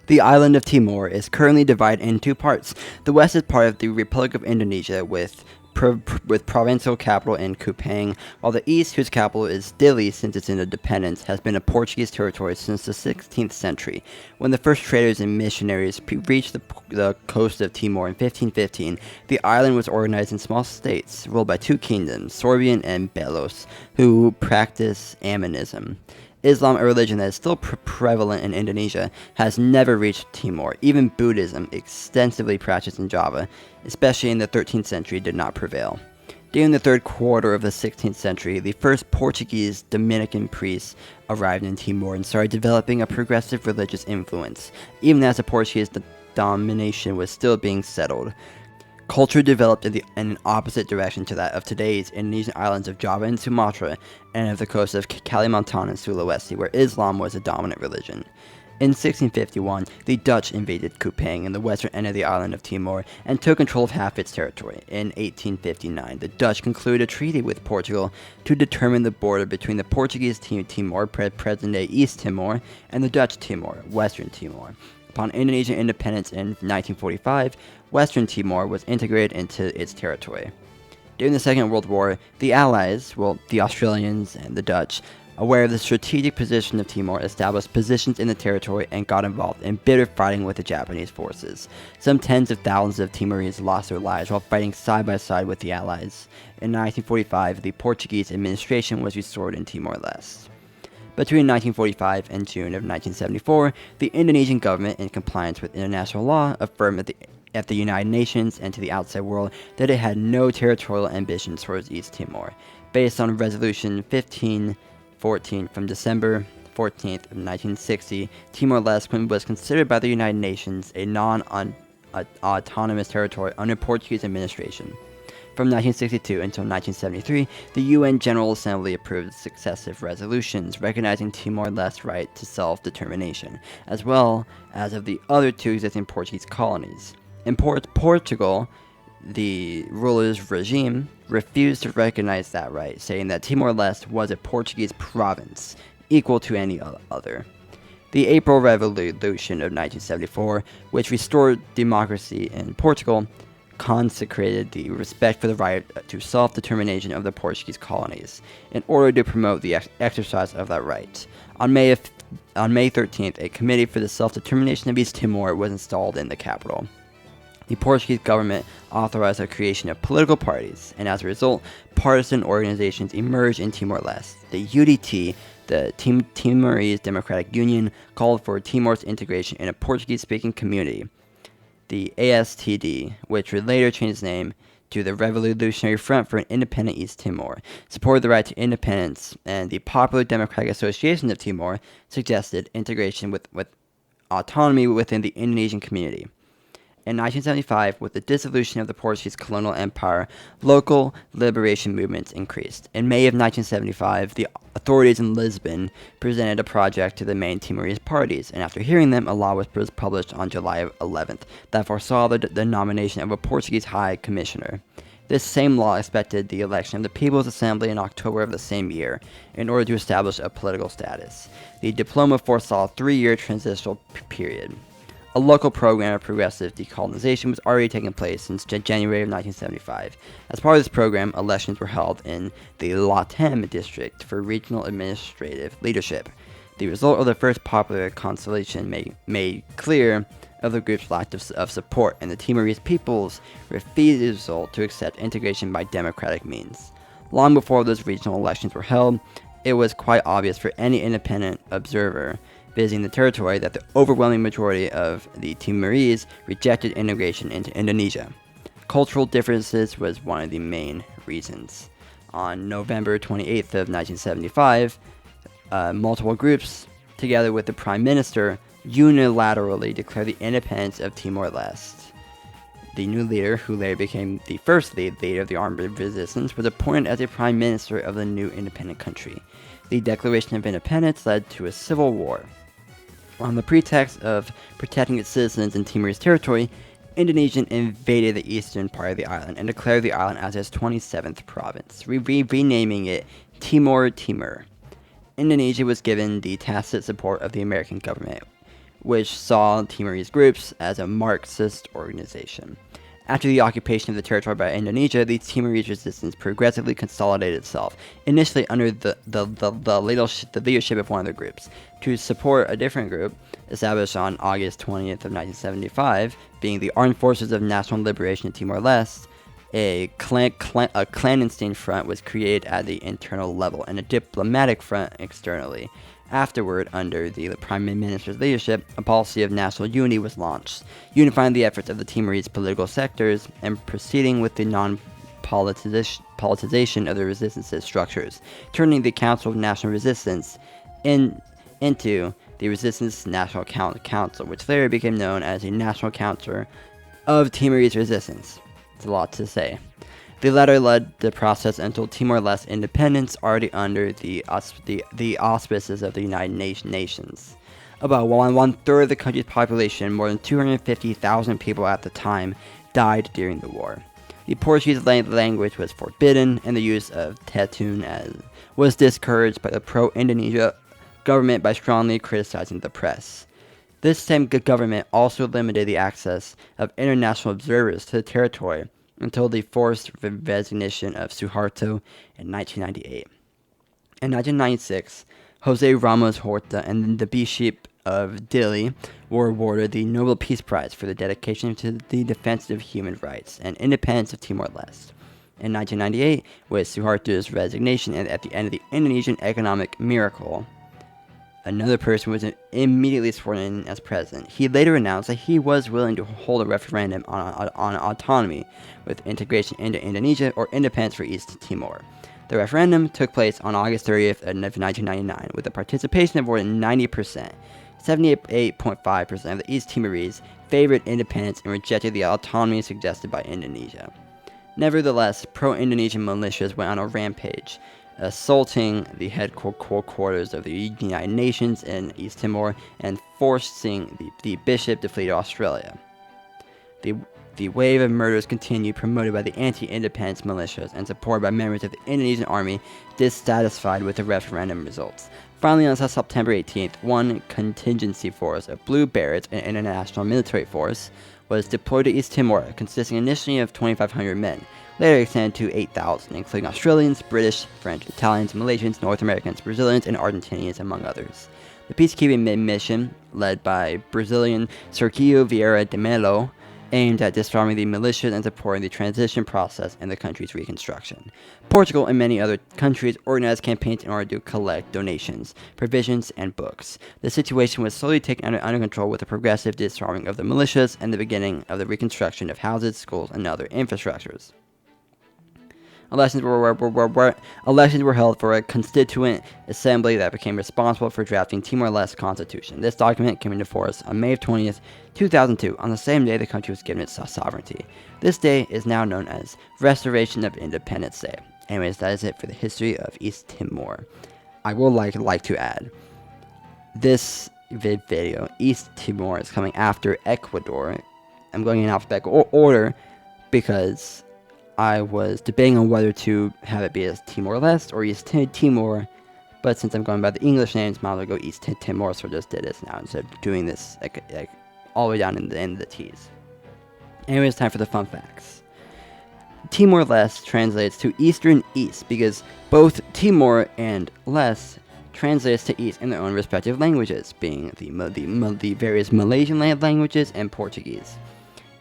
The island of Timor is currently divided in two parts. The west is part of the Republic of Indonesia with provincial capital in Kupang, while the east, whose capital is Dili since its independence, has been a Portuguese territory since the 16th century. When the first traders and missionaries reached the coast of Timor in 1515, the island was organized in small states ruled by two kingdoms, Sorbian and Belos, who practice animism. Islam, a religion that is still prevalent in Indonesia, has never reached Timor. Even Buddhism, extensively practiced in Java, especially in the 13th century, did not prevail. During the third quarter of the 16th century, the first Portuguese Dominican priests arrived in Timor and started developing a progressive religious influence, even as the Portuguese domination was still being settled. Culture developed in an opposite direction to that of today's Indonesian islands of Java and Sumatra, and of the coast of Kalimantan and Sulawesi, where Islam was a dominant religion. In 1651, the Dutch invaded Kupang in the western end of the island of Timor and took control of half its territory. In 1859, the Dutch concluded a treaty with Portugal to determine the border between the Portuguese Timor, present-day East Timor, and the Dutch Timor, Western Timor. Upon Indonesian independence in 1945, Western Timor was integrated into its territory. During the Second World War, the Allies, the Australians and the Dutch, aware of the strategic position of Timor, established positions in the territory and got involved in bitter fighting with the Japanese forces. Some tens of thousands of Timorese lost their lives while fighting side by side with the Allies. In 1945, the Portuguese administration was restored in Timor-Leste. Between 1945 and June of 1974, the Indonesian government, in compliance with international law, affirmed at the United Nations and to the outside world that it had no territorial ambitions towards East Timor. Based on Resolution 1514 from December 14th of 1960, Timor-Leste was considered by the United Nations a non-autonomous territory under Portuguese administration. From 1962 until 1973, the UN General Assembly approved successive resolutions recognizing Timor-Leste's right to self-determination, as well as of the other two existing Portuguese colonies. In Portugal, the ruler's regime refused to recognize that right, saying that Timor-Leste was a Portuguese province, equal to any other. The April Revolution of 1974, which restored democracy in Portugal, consecrated the respect for the right to self-determination of the Portuguese colonies in order to promote the exercise of that right. On May 13th, a committee for the self-determination of East Timor was installed in the capital. The Portuguese government authorized the creation of political parties, and as a result, partisan organizations emerged in Timor-Leste. The UDT, the Timorese Democratic Union, called for Timor's integration in a Portuguese-speaking community. The ASTD, which would later change its name to the Revolutionary Front for an Independent East Timor, supported the right to independence, and the Popular Democratic Association of Timor suggested integration with autonomy within the Indonesian community. In 1975, with the dissolution of the Portuguese colonial empire, local liberation movements increased. In May of 1975, the authorities in Lisbon presented a project to the main Timorese parties, and after hearing them, a law was published on July 11th that foresaw the nomination of a Portuguese High Commissioner. This same law expected the election of the People's Assembly in October of the same year in order to establish a political status. The diploma foresaw a 3-year transitional period. A local program of progressive decolonization was already taking place since January of 1975. As part of this program, elections were held in the Latem district for regional administrative leadership. The result of the first popular consultation made clear of the group's lack of support and the Timorese people's refusal to accept integration by democratic means. Long before those regional elections were held, it was quite obvious for any independent observer visiting the territory that the overwhelming majority of the Timorese rejected integration into Indonesia. Cultural differences was one of the main reasons. On November 28th of 1975, multiple groups, together with the Prime Minister, unilaterally declared the independence of Timor-Leste. The new leader, who later became the first leader of the armed resistance, was appointed as a Prime Minister of the new independent country. The Declaration of Independence led to a civil war. On the pretext of protecting its citizens in Timorese territory, Indonesia invaded the eastern part of the island and declared the island as its 27th province, renaming it Timor Timur. Indonesia was given the tacit support of the American government, which saw Timorese groups as a Marxist organization. After the occupation of the territory by Indonesia, the Timorese resistance progressively consolidated itself, initially under the leadership of one of the groups, to support a different group established on August 20th of 1975, being the Armed Forces of National Liberation of Timor-Leste. A clandestine front was created at the internal level and a diplomatic front externally. Afterward, under the Prime Minister's leadership, a policy of national unity was launched, unifying the efforts of the Timorese political sectors and proceeding with the non-politicization of the resistance's structures, turning the Council of National Resistance into the Resistance National Council, which later became known as the National Council of Timorese Resistance. It's a lot to say. The latter led the process until Timor-Leste independence, already under the auspices of the United Nations. About one-third of the country's population, more than 250,000 people at the time, died during the war. The Portuguese language was forbidden, and the use of Tetun was discouraged by the pro-Indonesia government by strongly criticizing the press. This same government also limited the access of international observers to the territory, until the forced resignation of Suharto in 1998. In 1996, Jose Ramos Horta and the Bishop of Dili were awarded the Nobel Peace Prize for their dedication to the defense of human rights and independence of Timor-Leste. In 1998, with Suharto's resignation and at the end of the Indonesian economic miracle, another person was immediately sworn in as president. He later announced that he was willing to hold a referendum on autonomy with integration into Indonesia or independence for East Timor. The referendum took place on August 30th of 1999 with a participation of more than 90%. 78.5% of the East Timorese favored independence and rejected the autonomy suggested by Indonesia. Nevertheless, pro-Indonesian militias went on a rampage, assaulting the headquarters of the United Nations in East Timor and forcing the bishop to flee to Australia. The wave of murders continued, promoted by the anti-independence militias and supported by members of the Indonesian army dissatisfied with the referendum results. Finally, on September 18th, one contingency force of Blue Berets, an international military force, was deployed to East Timor, consisting initially of 2,500 men, later extended to 8,000, including Australians, British, French, Italians, Malaysians, North Americans, Brazilians, and Argentinians, among others. The peacekeeping mission, led by Brazilian Sergio Vieira de Mello, aimed at disarming the militias and supporting the transition process and the country's reconstruction. Portugal and many other countries organized campaigns in order to collect donations, provisions, and books. The situation was slowly taken under control with the progressive disarming of the militias and the beginning of the reconstruction of houses, schools, and other infrastructures. Elections were held for a constituent assembly that became responsible for drafting Timor-Leste constitution. This document came into force on May 20th, 2002, on the same day the country was given its sovereignty. This day is now known as Restoration of Independence Day. Anyways, that is it for the history of East Timor. I would like to add, this video, East Timor, is coming after Ecuador. I'm going in alphabetical order because I was debating on whether to have it be as Timor-Leste or East Timor, but since I'm going by the English names, might as well go East Timor, so I just did this now instead of doing this like all the way down in the end of the T's. Anyways, time for the fun facts. Timor-Leste translates to Eastern East because both Timor and Leste translates to East in their own respective languages, being the various Malaysian languages and Portuguese.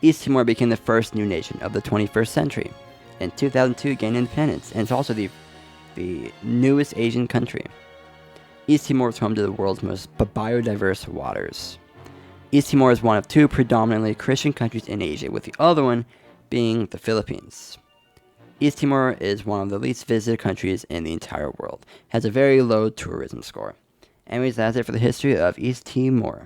East Timor became the first new nation of the 21st century. In 2002, gained independence, and it's also the newest Asian country. East Timor is home to the world's most biodiverse waters. East Timor is one of two predominantly Christian countries in Asia, with the other one being the Philippines. East Timor is one of the least visited countries in the entire world. It has a very low tourism score. Anyways, that's it for the history of East Timor.